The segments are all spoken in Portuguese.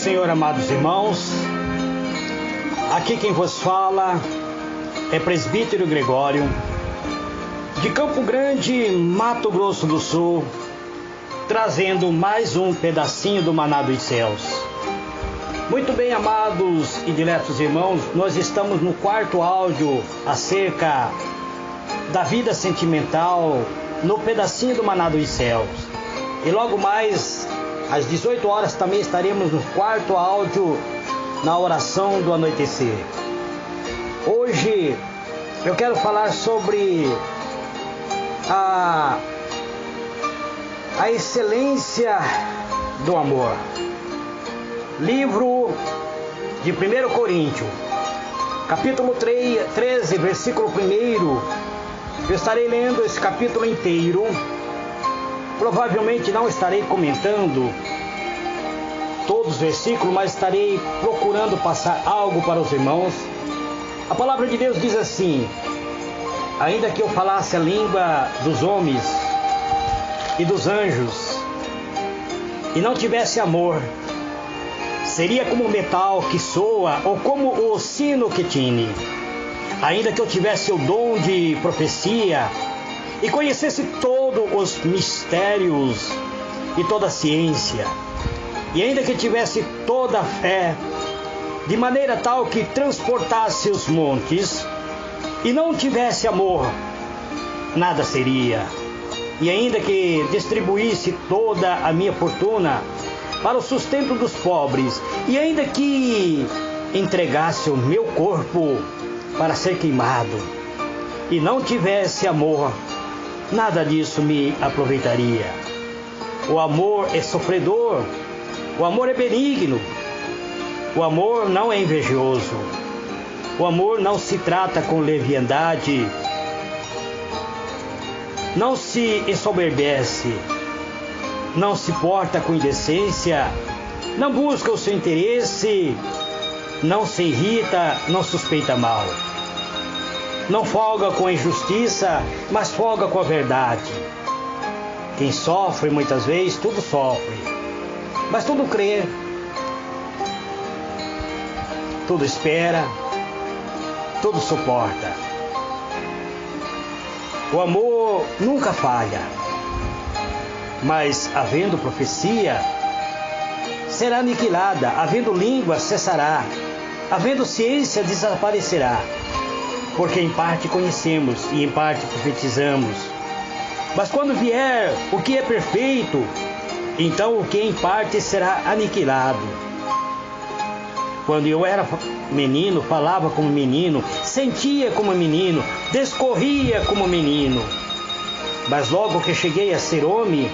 Senhor, amados irmãos. Aqui quem vos fala é Presbítero Gregório, de Campo Grande, Mato Grosso do Sul, trazendo mais um pedacinho do Maná dos Céus. Muito bem, amados e diletos irmãos, nós estamos no quarto áudio acerca da vida sentimental no pedacinho do Maná dos Céus. E logo mais, às 18 horas, também estaremos no quarto áudio na oração do anoitecer. Hoje eu quero falar sobre a excelência do amor. Livro de 1 Coríntios, capítulo 13, versículo 1. Eu estarei lendo esse capítulo inteiro. Provavelmente não estarei comentando todos os versículos, mas estarei procurando passar algo para os irmãos. A palavra de Deus diz assim: ainda que eu falasse a língua dos homens e dos anjos e não tivesse amor, seria como o metal que soa ou como o sino que tine. Ainda que eu tivesse o dom de profecia e conhecesse todos os mistérios e toda a ciência, e ainda que tivesse toda a fé, de maneira tal que transportasse os montes, e não tivesse amor, nada seria. E ainda que distribuísse toda a minha fortuna para o sustento dos pobres, e ainda que entregasse o meu corpo para ser queimado, e não tivesse amor, nada disso me aproveitaria. O amor é sofredor, o amor é benigno, o amor não é invejoso, o amor não se trata com leviandade, não se ensoberbece, não se porta com indecência, não busca o seu interesse, não se irrita, não suspeita mal. Não folga com a injustiça, mas folga com a verdade. Quem sofre muitas vezes, tudo sofre, mas tudo crê, tudo espera, tudo suporta. O amor nunca falha, mas havendo profecia, será aniquilada, havendo língua, cessará, havendo ciência, desaparecerá. Porque em parte conhecemos e em parte profetizamos. Mas quando vier o que é perfeito, então o que em parte será aniquilado. Quando eu era menino, falava como menino, sentia como menino, discorria como menino. Mas logo que cheguei a ser homem,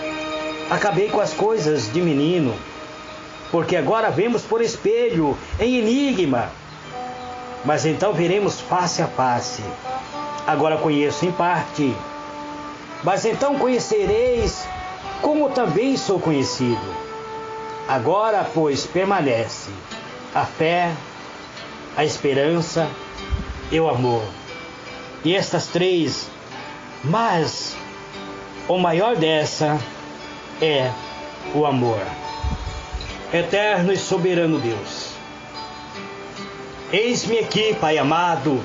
acabei com as coisas de menino. Porque agora vemos por espelho, em enigma, mas então veremos face a face. Agora conheço em parte, mas então conhecereis como também sou conhecido. Agora, pois, permanece a fé, a esperança e o amor. E estas três, mas o maior dessa é o amor. Eterno e soberano Deus, eis-me aqui, Pai amado,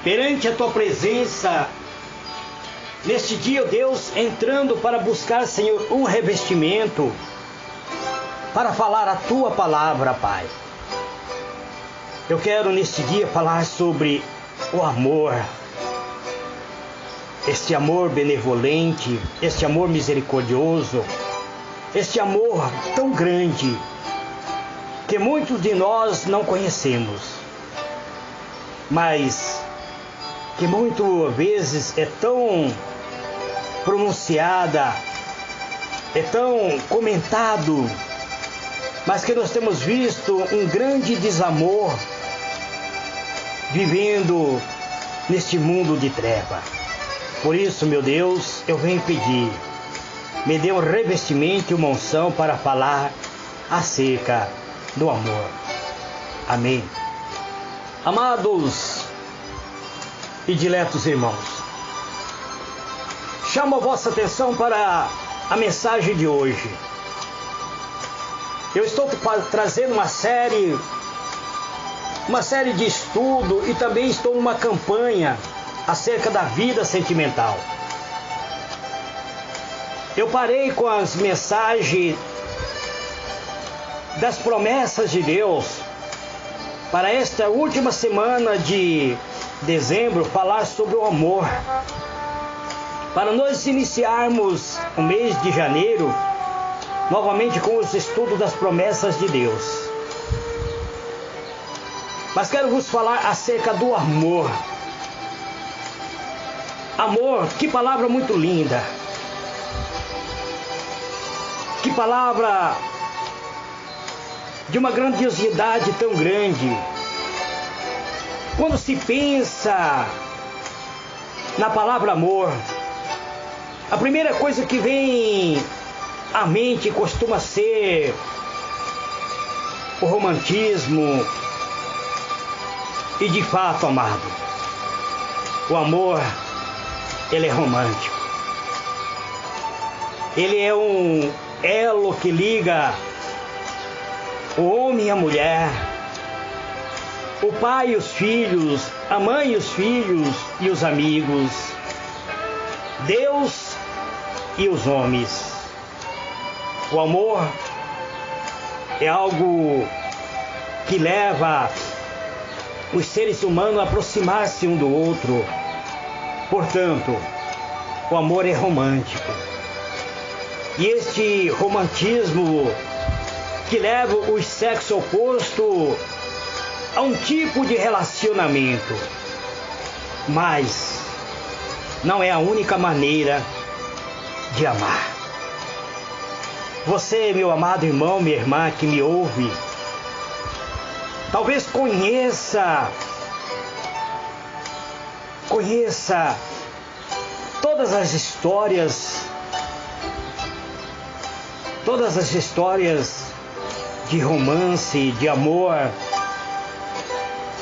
perante a Tua presença, neste dia, Deus, entrando para buscar, Senhor, um revestimento, para falar a Tua palavra, Pai. Eu quero, neste dia, falar sobre o amor, este amor benevolente, este amor misericordioso, este amor tão grande, que muitos de nós não conhecemos, mas que muitas vezes é tão pronunciada, é tão comentado, mas que nós temos visto um grande desamor vivendo neste mundo de treva. Por isso, meu Deus, eu venho pedir, me dê um revestimento e uma unção para falar acerca do amor. Amém. Amados e diletos irmãos, chamo a vossa atenção para a mensagem de hoje. Eu estou trazendo uma série de estudo e também estou numa campanha acerca da vida sentimental. Eu parei com as mensagens das promessas de Deus para esta última semana de dezembro falar sobre o amor. Para nós iniciarmos o mês de janeiro novamente com os estudos das promessas de Deus. Mas quero vos falar acerca do amor. Amor, que palavra muito linda. Que palavra de uma grandiosidade tão grande. Quando se pensa na palavra amor, a primeira coisa que vem à mente costuma ser o romantismo. E de fato, amado, o amor, ele é romântico. Ele é um elo que liga o homem e a mulher, o pai e os filhos, a mãe e os filhos e os amigos, Deus e os homens. O amor é algo que leva os seres humanos a aproximar-se um do outro. Portanto, o amor é romântico. E este romantismo que leva o sexo oposto a um tipo de relacionamento. Mas não é a única maneira de amar. Você, meu amado irmão, minha irmã que me ouve, talvez conheça todas as histórias de romance, de amor,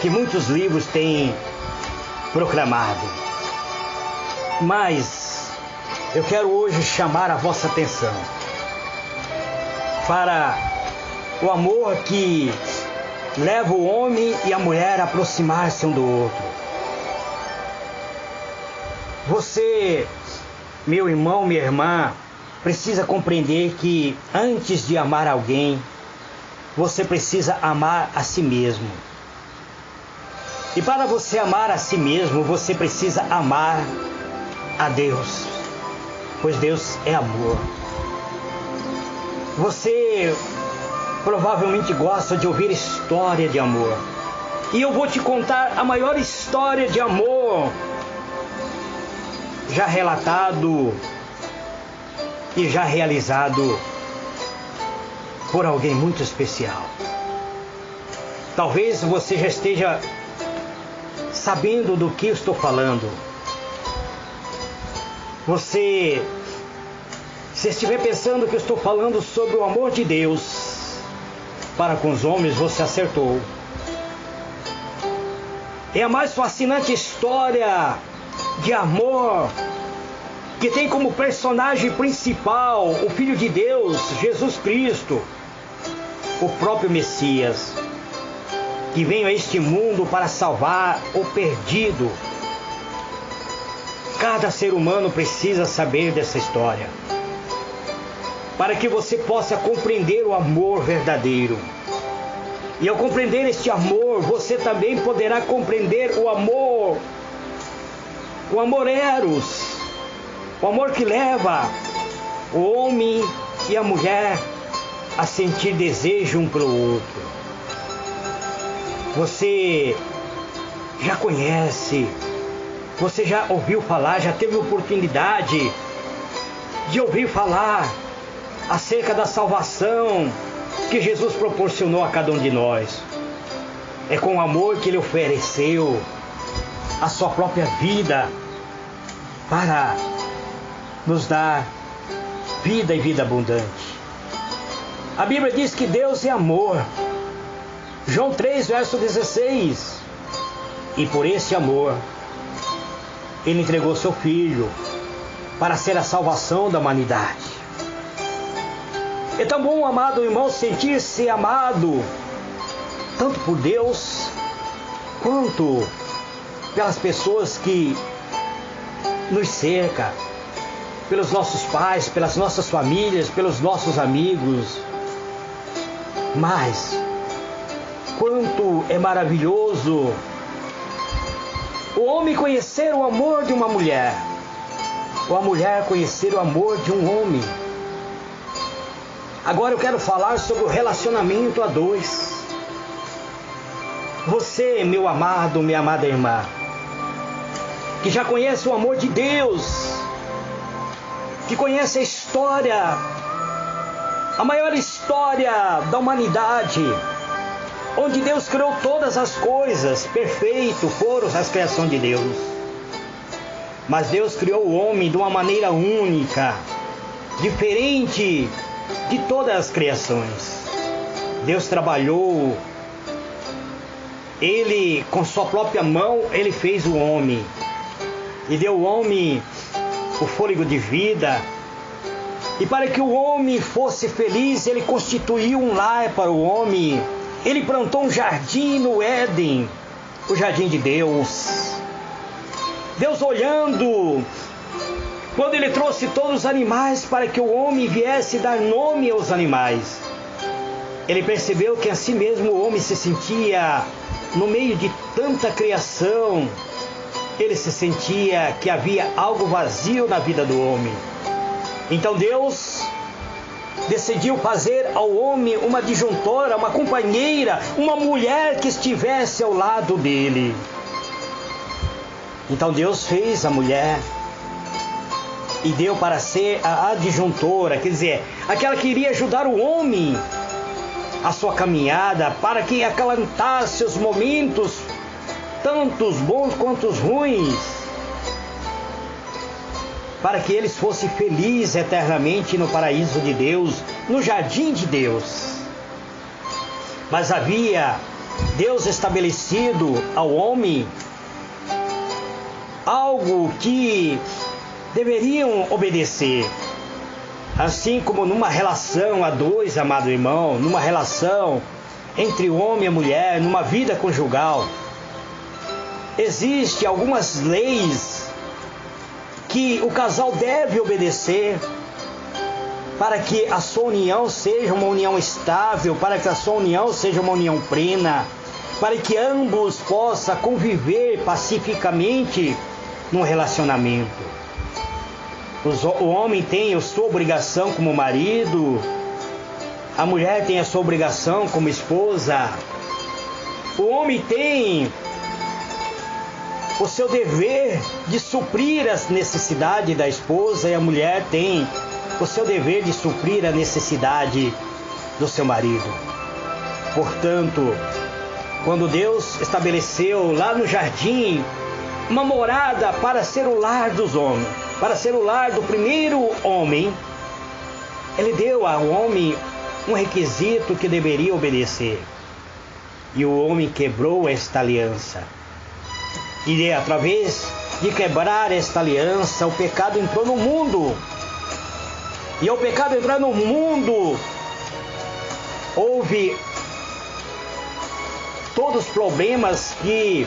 que muitos livros têm proclamado. Mas eu quero hoje chamar a vossa atenção para o amor que leva o homem e a mulher a aproximar-se um do outro. Você, meu irmão, minha irmã, precisa compreender que antes de amar alguém, você precisa amar a si mesmo. E para você amar a si mesmo, você precisa amar a Deus, pois Deus é amor. Você provavelmente gosta de ouvir história de amor. E eu vou te contar a maior história de amor já relatado e já realizado por alguém muito especial. Talvez você já esteja sabendo do que eu estou falando. Você, se estiver pensando que eu estou falando sobre o amor de Deus para com os homens, você acertou. É a mais fascinante história de amor que tem como personagem principal o Filho de Deus, Jesus Cristo, o próprio Messias, que veio a este mundo para salvar o perdido. Cada ser humano precisa saber dessa história, para que você possa compreender o amor verdadeiro. E ao compreender este amor, você também poderá compreender o amor eros, o amor que leva o homem e a mulher a sentir desejo um pelo outro. Você já conhece, você já ouviu falar, já teve oportunidade de ouvir falar acerca da salvação que Jesus proporcionou a cada um de nós. É com o amor que Ele ofereceu a sua própria vida para nos dar vida e vida abundante. A Bíblia diz que Deus é amor. João 3, verso 16. E por esse amor, Ele entregou seu Filho para ser a salvação da humanidade. É tão bom, amado irmão, sentir-se amado, tanto por Deus, quanto pelas pessoas que nos cercam, pelos nossos pais, pelas nossas famílias, pelos nossos amigos. Mas, quanto é maravilhoso o homem conhecer o amor de uma mulher, ou a mulher conhecer o amor de um homem. Agora eu quero falar sobre o relacionamento a dois. Você, meu amado, minha amada irmã, que já conhece o amor de Deus, que conhece a história, a maior história da humanidade, onde Deus criou todas as coisas, perfeito foram as criações de Deus. Mas Deus criou o homem de uma maneira única, diferente de todas as criações. Deus trabalhou, Ele com sua própria mão, Ele fez o homem e deu ao homem o fôlego de vida. E para que o homem fosse feliz, Ele constituiu um lar para o homem. Ele plantou um jardim no Éden, o jardim de Deus. Deus olhando, quando Ele trouxe todos os animais para que o homem viesse dar nome aos animais, Ele percebeu que assim mesmo o homem se sentia no meio de tanta criação. Ele se sentia que havia algo vazio na vida do homem. Então Deus decidiu fazer ao homem uma adjuntora, uma companheira, uma mulher que estivesse ao lado dele. Então Deus fez a mulher e deu para ser a adjuntora, quer dizer, aquela que iria ajudar o homem a sua caminhada, para que acalantasse os momentos, tanto os bons quanto os ruins, para que eles fossem felizes eternamente no paraíso de Deus, no jardim de Deus. Mas havia Deus estabelecido ao homem algo que deveriam obedecer. Assim como numa relação a dois, amado irmão, numa relação entre o homem e a mulher, numa vida conjugal, existem algumas leis que o casal deve obedecer para que a sua união seja uma união estável, para que a sua união seja uma união plena, para que ambos possam conviver pacificamente no relacionamento. O homem tem a sua obrigação como marido, a mulher tem a sua obrigação como esposa, o homem tem o seu dever de suprir as necessidades da esposa e a mulher tem o seu dever de suprir a necessidade do seu marido. Portanto, quando Deus estabeleceu lá no jardim uma morada para ser o lar dos homens, para ser o lar do primeiro homem, Ele deu ao homem um requisito que deveria obedecer. E o homem quebrou esta aliança. E através de quebrar esta aliança, o pecado entrou no mundo. E ao pecado entrar no mundo, houve todos os problemas que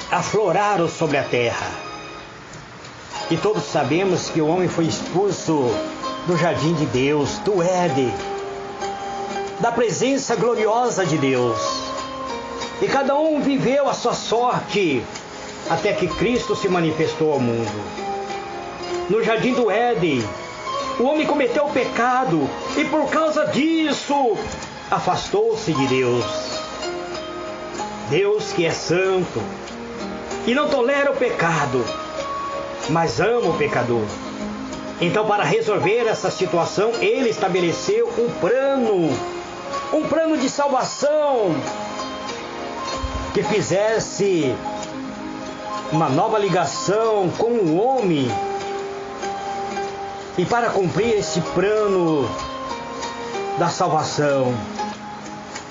afloraram sobre a terra. E todos sabemos que o homem foi expulso do jardim de Deus, do Éden, da presença gloriosa de Deus. E cada um viveu a sua sorte até que Cristo se manifestou ao mundo. No jardim do Éden, o homem cometeu o pecado e por causa disso afastou-se de Deus. Deus que é santo e não tolera o pecado, mas ama o pecador. Então, para resolver essa situação, Ele estabeleceu um plano de salvação que fizesse uma nova ligação com o homem. E para cumprir esse plano da salvação,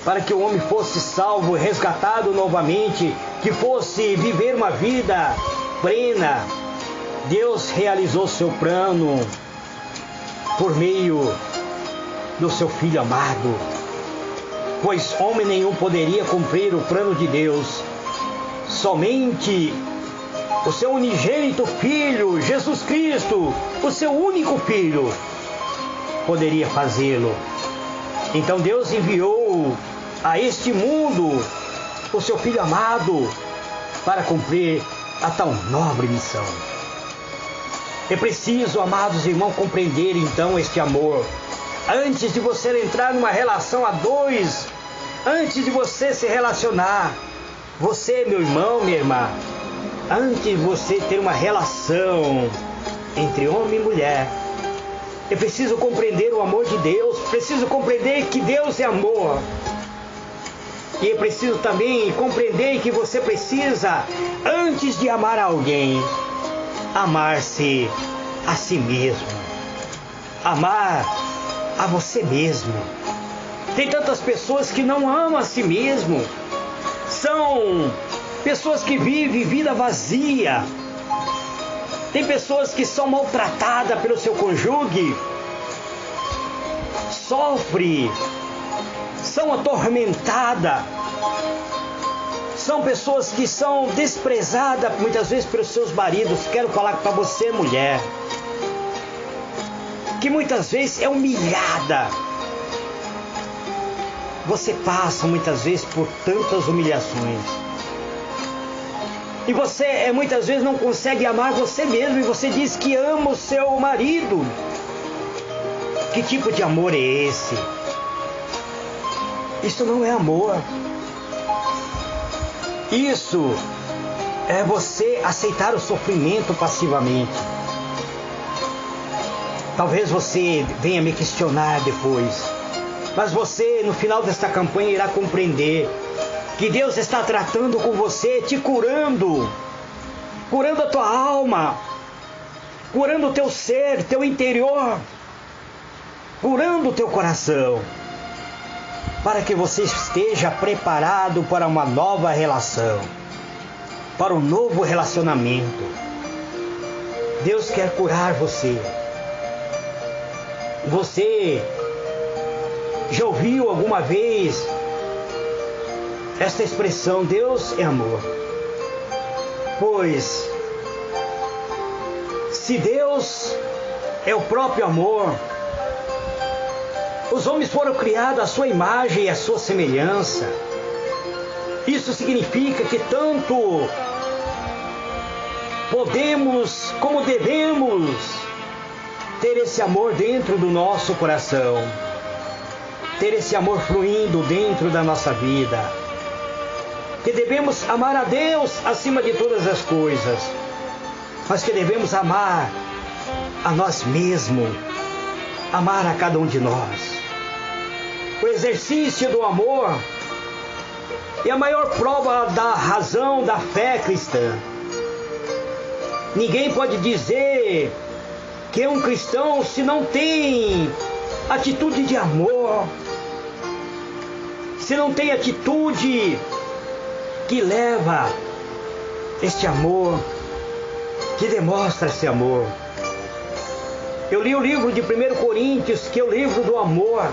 para que o homem fosse salvo, resgatado novamente, que fosse viver uma vida plena, Deus realizou seu plano por meio do seu Filho amado. Pois homem nenhum poderia cumprir o plano de Deus. Somente o seu unigênito Filho, Jesus Cristo, o seu único Filho, poderia fazê-lo. Então Deus enviou a este mundo o seu Filho amado para cumprir a tal nobre missão. É preciso, amados irmãos, compreender então este amor. Antes de você entrar numa relação a dois, antes de você se relacionar, você, meu irmão, minha irmã, antes de você ter uma relação entre homem e mulher, é preciso compreender o amor de Deus, preciso compreender que Deus é amor. E é preciso também compreender que você precisa, antes de amar alguém, amar-se a si mesmo. Amar a você mesmo. Tem tantas pessoas que não amam a si mesmo. São pessoas que vivem vida vazia. Tem pessoas que são maltratadas pelo seu cônjuge. Sofrem. São atormentadas. São pessoas que são desprezadas muitas vezes pelos seus maridos. Quero falar para você, mulher, que muitas vezes é humilhada. Você passa muitas vezes por tantas humilhações. E você muitas vezes não consegue amar você mesmo. E você diz que ama o seu marido. Que tipo de amor é esse? Isso não é amor. Isso é você aceitar o sofrimento passivamente. Talvez você venha me questionar depois, mas você, no final desta campanha, irá compreender que Deus está tratando com você, te curando, curando a tua alma, curando o teu ser, teu interior, curando o teu coração, para que você esteja preparado para uma nova relação, para um novo relacionamento. Deus quer curar você. Você já ouviu alguma vez esta expressão, Deus é amor? Pois, se Deus é o próprio amor, os homens foram criados à sua imagem e à sua semelhança. Isso significa que tanto podemos como devemos ter esse amor dentro do nosso coração, ter esse amor fluindo dentro da nossa vida, que devemos amar a Deus acima de todas as coisas, mas que devemos amar a nós mesmos, amar a cada um de nós. O exercício do amor é a maior prova da razão da fé cristã. Ninguém pode dizer que é um cristão se não tem atitude de amor, se não tem atitude que leva este amor, que demonstra esse amor. Eu li o livro de 1 Coríntios, que é o livro do amor,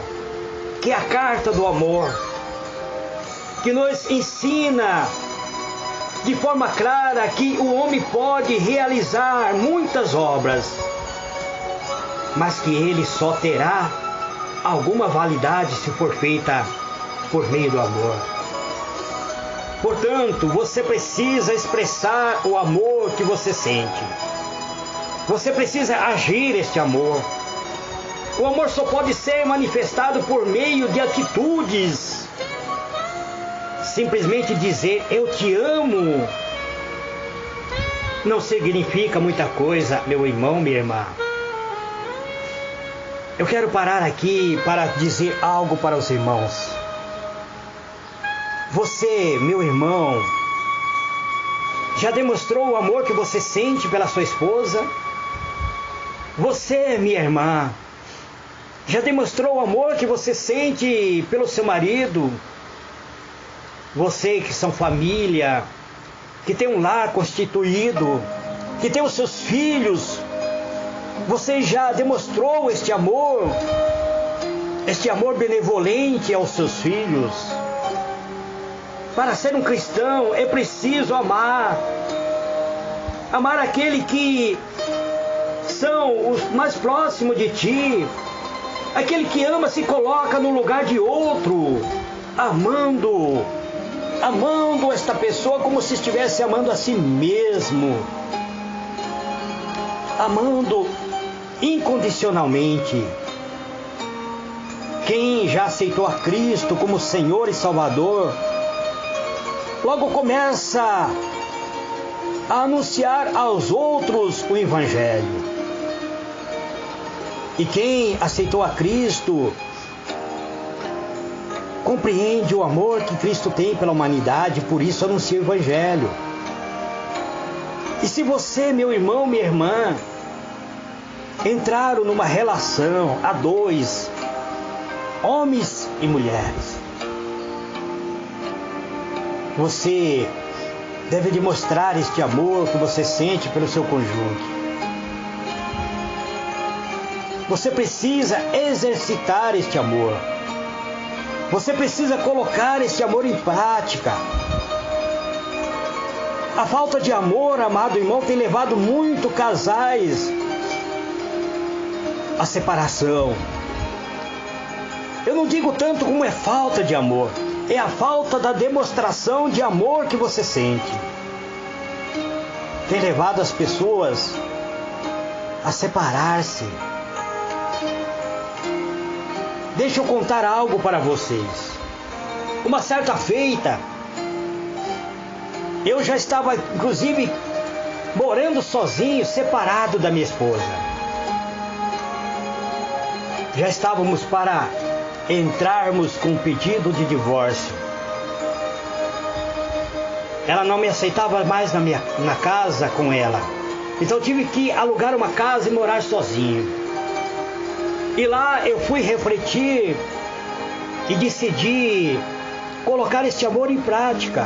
que é a carta do amor, que nos ensina de forma clara que o homem pode realizar muitas obras, mas que ele só terá alguma validade se for feita por meio do amor. Portanto, você precisa expressar o amor que você sente. Você precisa agir este amor. O amor só pode ser manifestado por meio de atitudes. Simplesmente dizer eu te amo não significa muita coisa, meu irmão, minha irmã. Eu quero parar aqui para dizer algo para os irmãos. Você, meu irmão, já demonstrou o amor que você sente pela sua esposa? Você, minha irmã, já demonstrou o amor que você sente pelo seu marido? Você que são família, que tem um lar constituído, que tem os seus filhos, você já demonstrou este amor este amor benevolente aos seus filhos. Para ser um cristão é preciso amar aquele que são os mais próximos de ti. Aquele que ama se coloca no lugar de outro, amando esta pessoa como se estivesse amando a si mesmo, amando incondicionalmente. Quem já aceitou a Cristo como Senhor e Salvador, logo começa a anunciar aos outros o Evangelho. E quem aceitou a Cristo compreende o amor que Cristo tem pela humanidade, por isso anuncia o Evangelho. E se você, meu irmão, minha irmã, entraram numa relação a dois, homens e mulheres, você deve demonstrar este amor que você sente pelo seu cônjuge. Você precisa exercitar este amor. Você precisa colocar este amor em prática. A falta de amor, amado irmão, tem levado muito casais à separação. Eu não digo tanto como é falta de amor, é a falta da demonstração de amor que você sente. Tem levado as pessoas a separar-se. Deixa eu contar algo para vocês. Uma certa feita, eu já estava, inclusive, morando sozinho, separado da minha esposa. Já estávamos para entrarmos com um pedido de divórcio. Ela não me aceitava mais na casa com ela. Então eu tive que alugar uma casa e morar sozinho. E lá eu fui refletir e decidi colocar este amor em prática.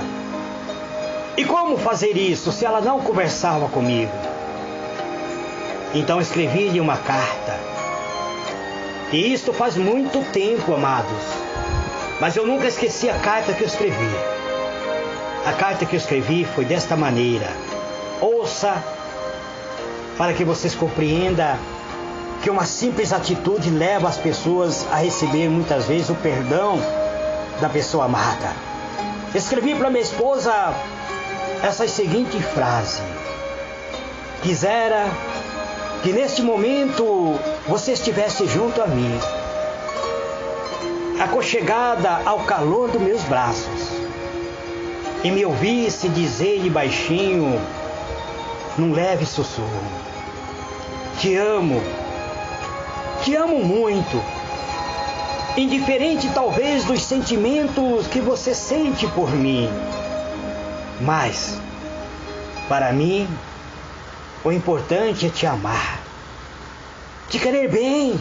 E como fazer isso se ela não conversava comigo? Então escrevi-lhe uma carta. E isto faz muito tempo, amados. Mas eu nunca esqueci a carta que eu escrevi. A carta que eu escrevi foi desta maneira. Ouça, para que vocês compreendam que uma simples atitude leva as pessoas a receber muitas vezes o perdão da pessoa amada. Escrevi para minha esposa essa seguinte frase: quisera que neste momento você estivesse junto a mim, aconchegada ao calor dos meus braços, e me ouvisse dizer-lhe baixinho, num leve sussurro: te amo muito, indiferente talvez dos sentimentos que você sente por mim, mas para mim o importante é te amar, te querer bem,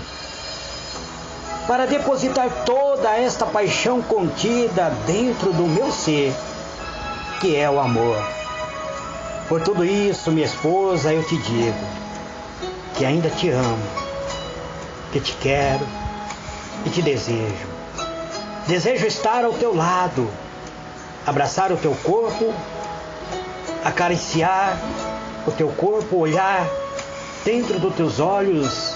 para depositar toda esta paixão contida dentro do meu ser, que é o amor. Por tudo isso, minha esposa, eu te digo que ainda te amo, que te quero e te desejo. Desejo estar ao teu lado, abraçar o teu corpo, acariciar o teu corpo, olhar dentro dos teus olhos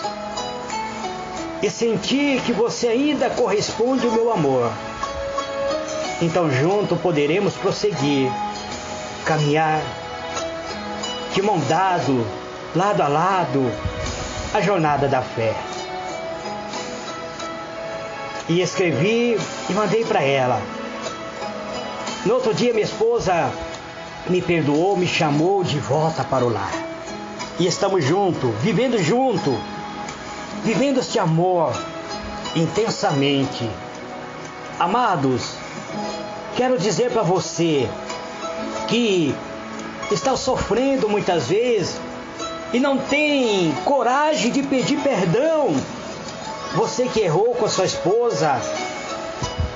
e sentir que você ainda corresponde ao meu amor. Então junto poderemos prosseguir, caminhar de mão dado, lado a lado, a jornada da fé. E escrevi e mandei para ela. No outro dia minha esposa me perdoou, me chamou de volta para o lar. E estamos juntos, vivendo este amor intensamente. Amados, quero dizer para você que está sofrendo muitas vezes e não tem coragem de pedir perdão. Você que errou com a sua esposa,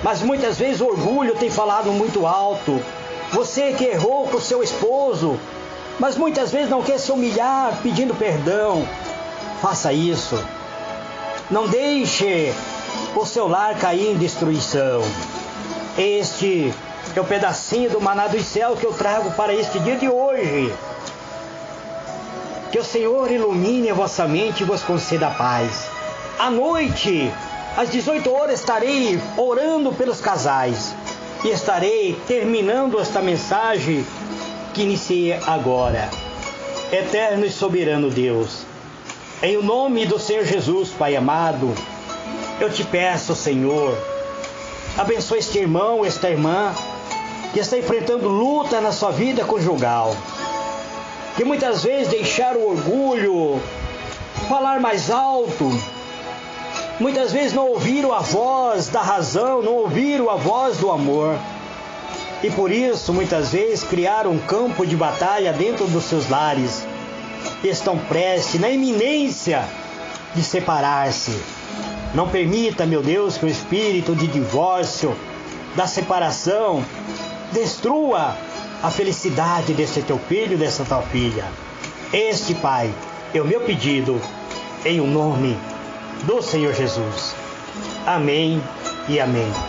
mas muitas vezes o orgulho tem falado muito alto. Você que errou com o seu esposo, mas muitas vezes não quer se humilhar pedindo perdão. Faça isso. Não deixe o seu lar cair em destruição. Este é o pedacinho do maná dos céus que eu trago para este dia de hoje. Que o Senhor ilumine a vossa mente e vos conceda a paz. À noite, às 18 horas, estarei orando pelos casais. E estarei terminando esta mensagem que iniciei agora. Eterno e soberano Deus, em o nome do Senhor Jesus, Pai amado, eu te peço, Senhor, abençoe este irmão, esta irmã, que está enfrentando luta na sua vida conjugal, que muitas vezes deixaram o orgulho falar mais alto, muitas vezes não ouviram a voz da razão, não ouviram a voz do amor, e por isso muitas vezes criaram um campo de batalha dentro dos seus lares, e estão prestes, na iminência de separar-se. Não permita, meu Deus, que o espírito de divórcio, da separação, destrua a felicidade desse teu filho e dessa tua filha. Este, Pai, é o meu pedido, em o nome do Senhor Jesus. Amém e amém.